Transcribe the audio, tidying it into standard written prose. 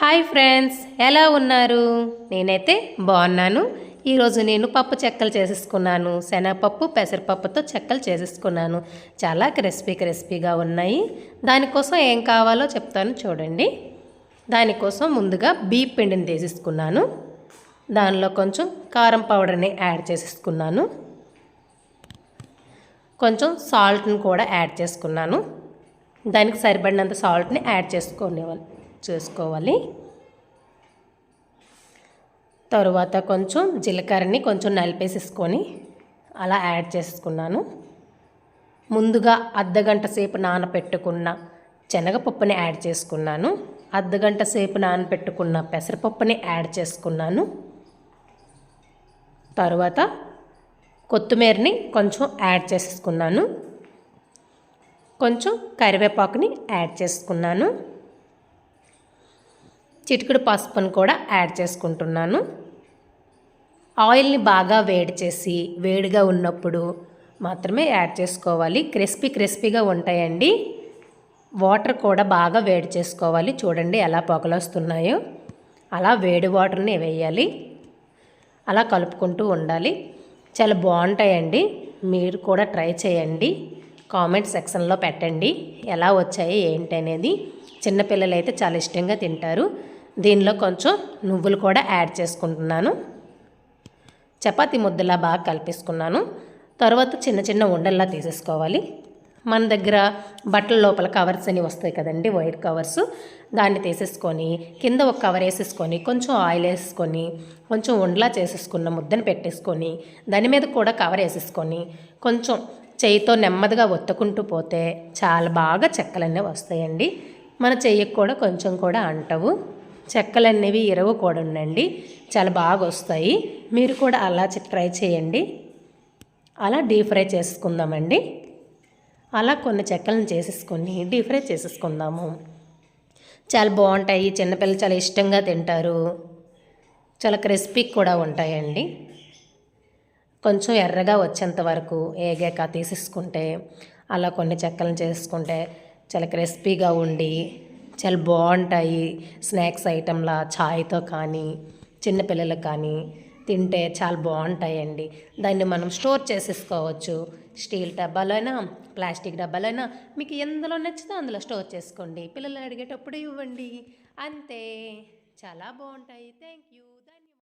Hi friends, ఎలా ఉన్నారు? నేనైతే బాగున్నాను. ఈరోజు నేను పప్పు చెక్కలు చేసేసుకున్నాను. శనగపప్పు పెసరపప్పుతో చెక్కలు చేసేసుకున్నాను. చాలా క్రిస్పీగా ఉన్నాయి. దానికోసం ఏం కావాలో చెప్తాను చూడండి. దానికోసం ముందుగా బియ్యం పిండిని తీసేసుకున్నాను. దానిలో కొంచెం కారం పౌడర్ని యాడ్ చేసేసుకున్నాను. కొంచెం సాల్ట్ని కూడా యాడ్ చేసుకున్నాను. దానికి సరిపడినంత సాల్ట్ని యాడ్ చేసుకోవాలి. తరువాత కొంచెం జీలకర్రని కొంచెం నలిపేసేసుకొని అలా యాడ్ చేసుకున్నాను. ముందుగా అర్ధగంట సేపు నానబెట్టుకున్న శనగపప్పుని యాడ్ చేసుకున్నాను. అర్ధగంట సేపు నానబెట్టుకున్న పెసరపప్పుని యాడ్ చేసుకున్నాను. తరువాత కొత్తిమీరని కొంచెం యాడ్ చేసుకున్నాను. కొంచెం కరివేపాకుని యాడ్ చేసుకున్నాను. చిటికెడు పసుపుని కూడా యాడ్ చేసుకుంటున్నాను. ఆయిల్ని బాగా వేడి చేసి వేడిగా ఉన్నప్పుడు మాత్రమే యాడ్ చేసుకోవాలి. క్రిస్పీగా ఉంటాయండి. వాటర్ కూడా బాగా వేడి చేసుకోవాలి. చూడండి ఎలా పొగలు వస్తున్నాయో. అలా వేడి వాటర్ని వేయాలి. అలా కలుపుకుంటూ ఉండాలి. చాలా బాగుంటాయండి. మీరు కూడా ట్రై చేయండి. కామెంట్ సెక్షన్లో పెట్టండి ఎలా వచ్చాయి ఏంటి అనేది. చిన్నపిల్లలు అయితే చాలా ఇష్టంగా తింటారు. దీనిలో కొంచెం నువ్వులు కూడా యాడ్ చేసుకుంటున్నాను. చపాతీ ముద్దలా బాగా కలిపేసుకున్నాను. తర్వాత చిన్న ఉండల్లా తీసేసుకోవాలి. మన దగ్గర బట్టల లోపల కవర్స్ అని వస్తాయి కదండి, వైట్ కవర్స్. దాన్ని తీసేసుకొని కింద ఒక కవర్ వేసేసుకొని కొంచెం ఆయిల్ వేసుకొని కొంచెం ఉండలా చేసేసుకున్న ముద్దను పెట్టేసుకొని దాని మీద కూడా కవర్ వేసేసుకొని కొంచెం చెయ్యితో నెమ్మదిగా ఒత్తుకుంటూ పోతే చాలా బాగా చెక్కలన్నీ వస్తాయండి. మన చెయ్యికి కూడా కొంచెం కూడా అంటవు. చెక్కలనేవి ఇరవకూడదండి, చాలా బాగా వస్తాయి. మీరు కూడా అలా ట్రై చేయండి. అలా డీప్ ఫ్రై చేసుకుందామండి. అలా కొన్ని చెక్కలను చేసేసుకొని డీప్ ఫ్రై చేసేసుకుందాము. చాలా బాగుంటాయి. చిన్నపిల్లలు చాలా ఇష్టంగా తింటారు. చాలా క్రిస్పీ కూడా ఉంటాయండి. కొంచెం ఎర్రగా వచ్చేంత వరకు ఏగాక తీసేసుకుంటే అలా కొన్ని చెక్కలను చేసుకుంటే చాలా క్రిస్పీగా ఉండి చాలా బాగుంటాయి. స్నాక్స్ ఐటెంలా చాయ్తో కానీ చిన్నపిల్లలకు కానీ తింటే చాలా బాగుంటాయండి. దాన్ని మనం స్టోర్ చేసేసుకోవచ్చు. స్టీల్ డబ్బాలైనా ప్లాస్టిక్ డబ్బాలైనా మీకు ఎందులో నచ్చితే అందులో స్టోర్ చేసుకోండి. పిల్లలు అడిగేటప్పుడు ఇవ్వండి. అంతే, చాలా బాగుంటాయి. Thank you.